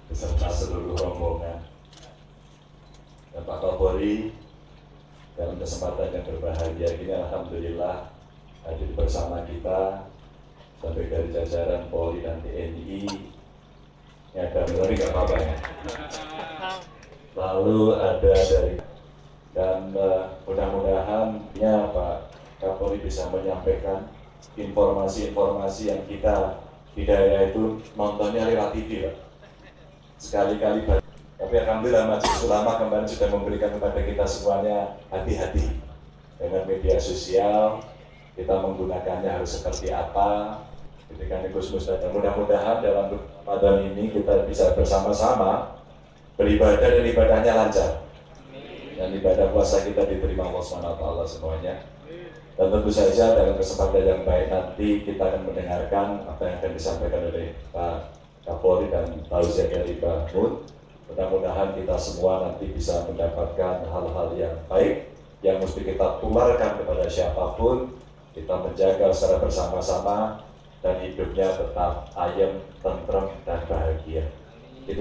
beserta seluruh rombongan. Dan Pak Kapolri dalam kesempatan yang berbahagia ini alhamdulillah hadir bersama kita sampai dari jajaran Polri dan TNI. Ya, kami nggak apa-apa ya. Lalu ada dari dan mudah-mudahan ya Pak Kapolri bisa menyampaikan informasi-informasi yang kita di daerah itu nontonnya lewat TV, Pak. Sekali-kali, tapi alhamdulillah Majelis Ulama kemarin sudah memberikan kepada kita semuanya hati-hati dengan media sosial, kita menggunakannya harus seperti apa. Ketika Gus Mustada, mudah-mudahan dalam Ramadan ini kita bisa bersama-sama beribadah dan ibadahnya lancar. Dan ibadah puasa kita diterima Allah SWT semuanya. Dan tentu saja dalam kesempatan yang baik nanti kita akan mendengarkan apa yang akan disampaikan oleh Pak Kapolri dan tausiah dari Pak Mun. Mudah-mudahan kita semua nanti bisa mendapatkan hal-hal yang baik yang mesti kita tularkan kepada siapapun. Kita menjaga secara bersama-sama dan hidupnya tetap ayem, tentrem, dan bahagia. Itu